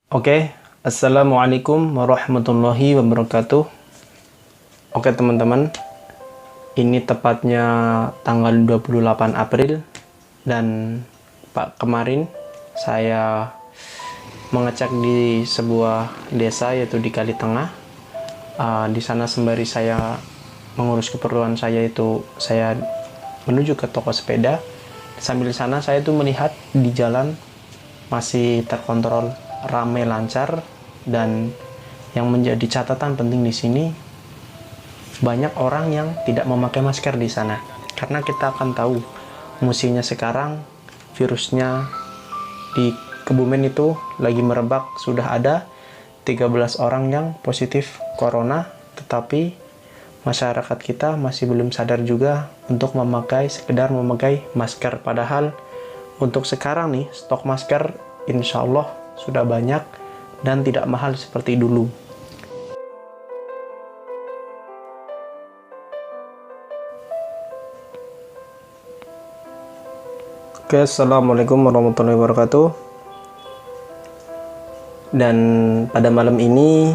Oke, Assalamualaikum warahmatullahi wabarakatuh. Oke teman-teman, ini tepatnya tanggal 28 April dan kemarin saya mengecek di sebuah desa yaitu di Kali Tengah. Di sana sembari saya mengurus keperluan saya itu saya menuju ke toko sepeda. Sambil sana saya tuh melihat di jalan masih terkontrol ramai lancar, dan yang menjadi catatan penting di sini banyak orang yang tidak memakai masker di sana, karena kita akan tahu musimnya sekarang virusnya di Kebumen itu lagi merebak. Sudah ada 13 orang yang positif corona, tetapi masyarakat kita masih belum sadar juga untuk sekedar memakai masker. Padahal untuk sekarang nih stok masker insya Allah sudah banyak dan tidak mahal seperti dulu. Oke, Assalamualaikum warahmatullahi wabarakatuh. Dan pada malam ini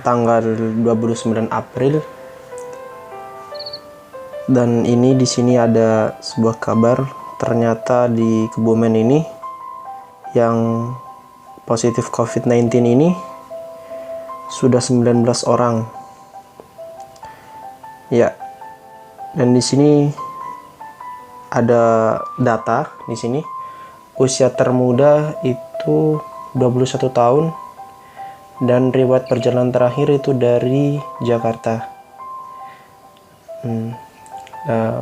tanggal 29 April, dan ini di sini ada sebuah kabar, ternyata di Kebumen ini yang positif COVID-19 ini sudah 19 orang. Ya. Dan di sini ada data di sini. Usia termuda itu 21 tahun dan riwayat perjalanan terakhir itu dari Jakarta.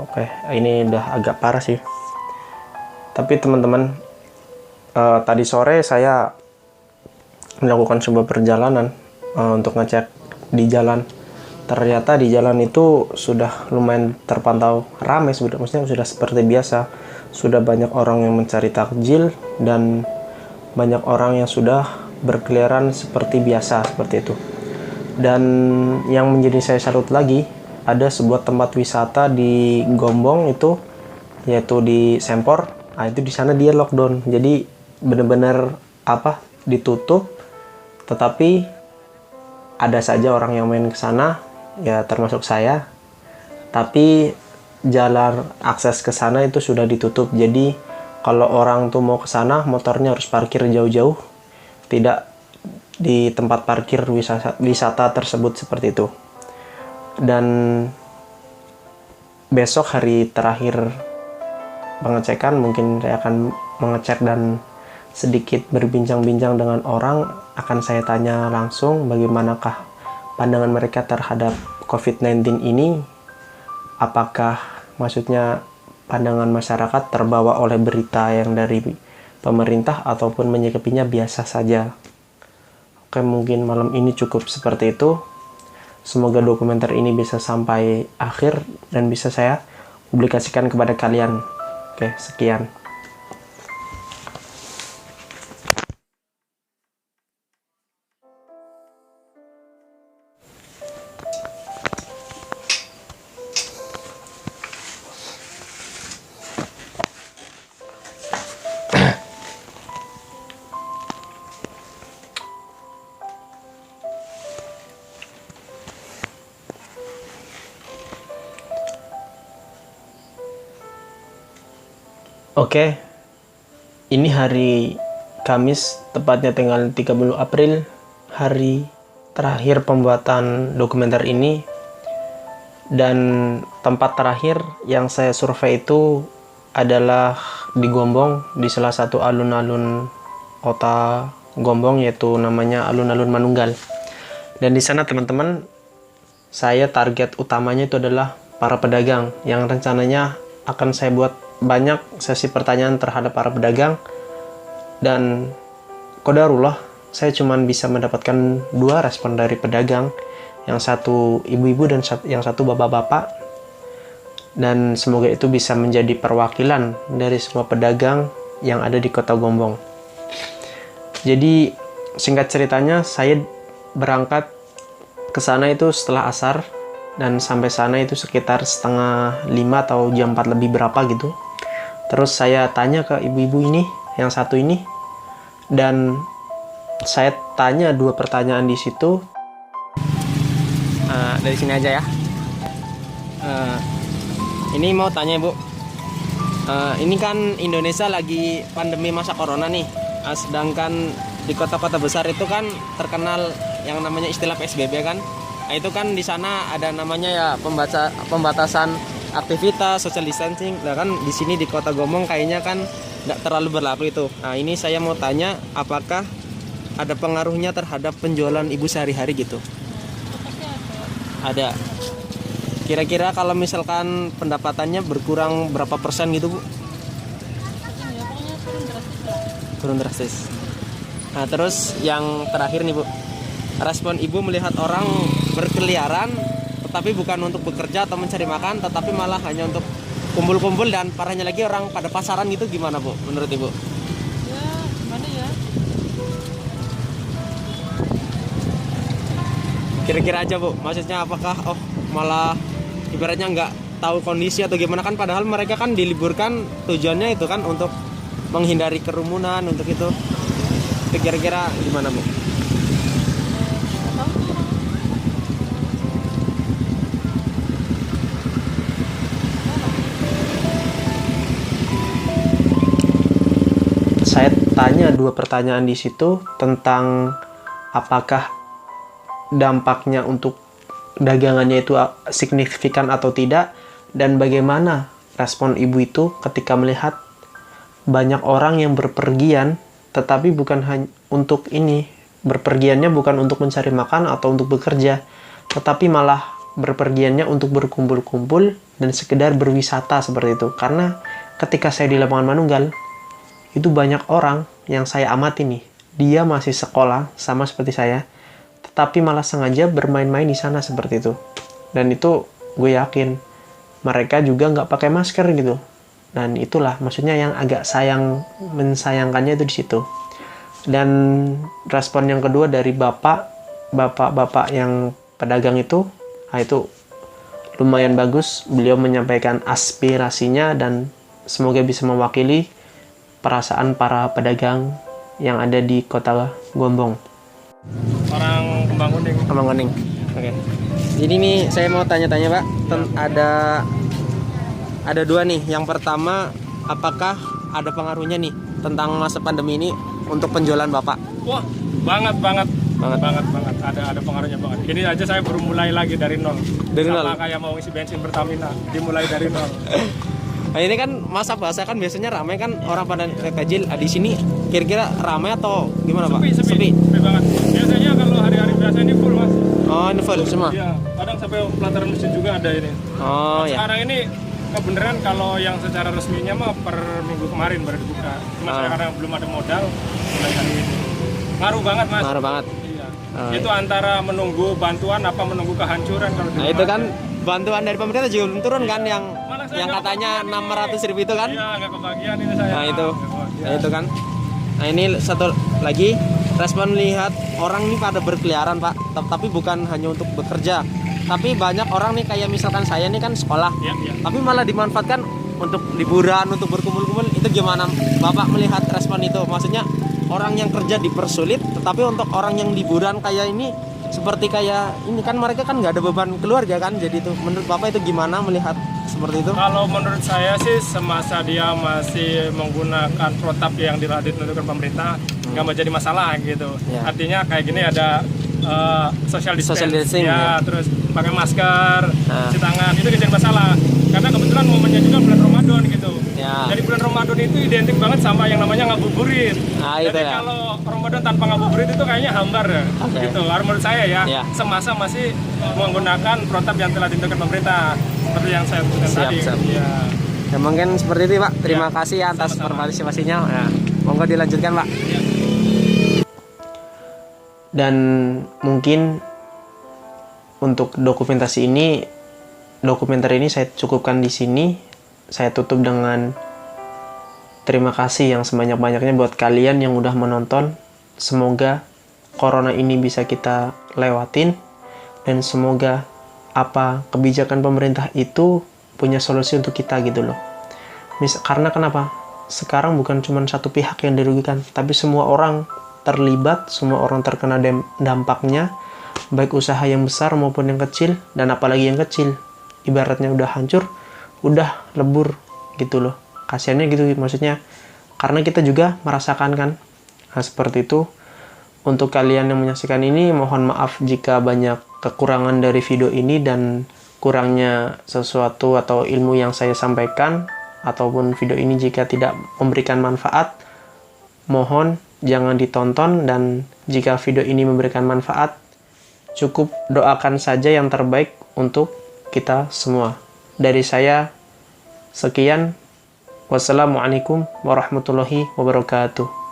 Oke, ini udah agak parah sih. Tapi teman-teman, tadi sore saya melakukan sebuah perjalanan untuk ngecek di jalan. Ternyata di jalan itu sudah lumayan terpantau ramai, maksudnya sudah seperti biasa. Sudah banyak orang yang mencari takjil dan banyak orang yang sudah berkeliaran seperti biasa, seperti itu. Dan yang menjadi saya salut lagi, ada sebuah tempat wisata di Gombong itu, yaitu di Sempor. Itu di sana dia lockdown. Jadi benar-benar ditutup, tetapi ada saja orang yang main ke sana, ya termasuk saya. Tapi jalan akses ke sana itu sudah ditutup. Jadi kalau orang tuh mau ke sana, motornya harus parkir jauh-jauh, tidak di tempat parkir wisata tersebut, seperti itu. Dan besok hari terakhir pengecekan, mungkin saya akan mengecek dan sedikit berbincang-bincang dengan orang. Akan saya tanya langsung bagaimanakah pandangan mereka terhadap COVID-19 ini. Apakah maksudnya pandangan masyarakat terbawa oleh berita yang dari pemerintah ataupun menyikapinya biasa saja. Oke, mungkin malam ini cukup seperti itu. Semoga dokumenter ini bisa sampai akhir dan bisa saya publikasikan kepada kalian. Oke, sekian. Oke, ini hari Kamis, tepatnya tanggal 30 April, hari terakhir pembuatan dokumenter ini. Dan tempat terakhir yang saya survei itu adalah di Gombong, di salah satu alun-alun kota Gombong, yaitu namanya alun-alun Manunggal. Dan di sana teman-teman, saya target utamanya itu adalah para pedagang, yang rencananya akan saya buat banyak sesi pertanyaan terhadap para pedagang. Dan qadarullah saya cuma bisa mendapatkan 2 respon dari pedagang, yang satu ibu-ibu dan yang satu bapak-bapak. Dan semoga itu bisa menjadi perwakilan dari semua pedagang yang ada di kota Gombong. Jadi singkat ceritanya, saya berangkat ke sana itu setelah asar, dan sampai sana itu sekitar setengah 5 atau jam 4 lebih berapa gitu. Terus saya tanya ke ibu-ibu ini, yang satu ini, dan Saya tanya 2 pertanyaan di situ. Dari sini aja ya. Ini mau tanya Bu. Ini kan Indonesia lagi pandemi masa corona nih. Sedangkan di kota-kota besar itu kan terkenal yang namanya istilah PSBB kan. Nah, itu kan di sana ada namanya ya pembatasan aktivitas, social distancing. Nah kan di sini di Kota Gombong kayaknya kan tidak terlalu berlaku itu. Nah ini saya mau tanya, apakah ada pengaruhnya terhadap penjualan ibu sehari-hari gitu? Ada. Kira-kira kalau misalkan pendapatannya berkurang berapa persen gitu Bu? Turun drastis. Nah terus yang terakhir nih Bu, respon ibu melihat orang berkeliaran tetapi bukan untuk bekerja atau mencari makan, tetapi malah hanya untuk kumpul-kumpul, dan parahnya lagi orang pada pasaran gitu, gimana Bu menurut ibu? Ya gimana ya, Kira-kira aja Bu, maksudnya apakah malah ibaratnya nggak tahu kondisi atau gimana, kan padahal mereka kan diliburkan tujuannya itu kan untuk menghindari kerumunan, untuk itu. Kira-kira gimana Bu? nggak tahu sih. Saya tanya 2 pertanyaan di situ tentang apakah dampaknya untuk dagangannya itu signifikan atau tidak, dan bagaimana respon ibu itu ketika melihat banyak orang yang berpergian, tetapi bukan hanya untuk ini, berpergiannya bukan untuk mencari makan atau untuk bekerja, tetapi malah berpergiannya untuk berkumpul-kumpul dan sekedar berwisata seperti itu. Karena ketika saya di Lapangan Manunggal, itu banyak orang yang saya amati nih, dia masih sekolah sama seperti saya, tetapi malah sengaja bermain-main di sana seperti itu. Dan itu gue yakin mereka juga nggak pakai masker gitu. Dan itulah maksudnya yang agak mensayangkannya itu di situ. Dan respon yang kedua dari bapak yang pedagang itu, nah itu lumayan bagus. Beliau menyampaikan aspirasinya dan semoga bisa mewakili perasaan para pedagang yang ada di Kota Gombong. Orang Kembang Kuning. Kembang Kuning. Oke. Jadi nih saya mau tanya-tanya Pak, ada 2 nih. Yang pertama, apakah ada pengaruhnya nih tentang masa pandemi ini untuk penjualan Bapak? Wah, banget. Ada pengaruhnya banget. Ini aja saya baru mulai lagi dari nol. Dari Sama nol? kayak mau isi bensin Pertamina, dimulai dari nol. Nah ini kan masa puasa kan biasanya ramai kan orang pada tajil. Di sini kira-kira ramai atau gimana Pak? Sepi banget. Biasanya kalau hari-hari biasa ini full Mas. Oh ini full semua? Iya, kadang sampai pelataran mesin juga ada ini. Oh ya. Sekarang ini kebenaran kalau yang secara resminya mah per minggu kemarin baru dibuka. Cuma saya karena belum ada modal mulai hari ini. Ngaruh banget Mas. Ngaruh banget. Iya. Oh, Itu antara menunggu bantuan apa menunggu kehancuran kalau di Nah rumah itu kan aja. bantuan dari pemerintah juga belum turun kan, yang Malah saya nggak katanya kebagian 600.000 itu kan? Iya, nggak kebagian ini saya. Nah itu, Nggak kebagian. nah itu kan. Nah ini satu lagi, respon lihat orang ini pada berkeliaran Pak, tapi bukan hanya untuk bekerja, tapi banyak orang nih kayak misalkan saya nih kan sekolah, Iya. tapi malah dimanfaatkan untuk liburan, untuk berkumpul-kumpul. Itu gimana Bapak melihat respon itu? Maksudnya orang yang kerja dipersulit, tetapi untuk orang yang liburan kayak ini, seperti kayak ini kan mereka kan nggak ada beban keluarga kan, jadi itu menurut Bapak itu gimana melihat seperti itu? Kalau menurut saya sih semasa dia masih menggunakan protap yang ditentukan pemerintah nggak menjadi masalah gitu. Ya. Artinya kayak gini ada social Social distancing, ya, ya. terus pakai masker, Nah. cuci tangan, itu jadi masalah. Karena kebetulan momennya juga bulan Ramadan gitu. Ya. Jadi bulan Ramadan itu identik banget sama yang namanya ngabuburit. Nah, itu Jadi ya. kalau Ramadan tanpa ngabuburit itu kayaknya hambar ya. Oke. Gitu. Kalau menurut saya ya, Ya. semasa masih menggunakan protap yang telah ditentukan pemerintah. Seperti yang saya sebutkan Siap, tadi. siap. Ya. Ya mungkin seperti itu Pak. Terima Ya, kasih ya atas sama-sama. partisipasinya. Ya, monggo dilanjutkan Pak. Ya. Dan mungkin untuk dokumenter ini saya cukupkan di sini. Saya tutup dengan terima kasih yang sebanyak-banyaknya buat kalian yang udah menonton. Semoga corona ini bisa kita lewatin, dan semoga apa kebijakan pemerintah itu punya solusi untuk kita gitu loh. Karena kenapa? Sekarang bukan cuma satu pihak yang dirugikan, tapi semua orang terlibat, semua orang terkena dampaknya, baik usaha yang besar maupun yang kecil, dan apalagi yang kecil. Ibaratnya udah hancur, udah lebur gitu loh. Kasiannya gitu maksudnya, karena kita juga merasakan kan. Nah, seperti itu. Untuk kalian yang menyaksikan ini, mohon maaf jika banyak kekurangan dari video ini dan kurangnya sesuatu atau ilmu yang saya sampaikan, ataupun video ini jika tidak memberikan manfaat, mohon jangan ditonton. Dan jika video ini memberikan manfaat, cukup doakan saja yang terbaik untuk kita semua. Dari saya, sekian. Wassalamualaikum warahmatullahi wabarakatuh.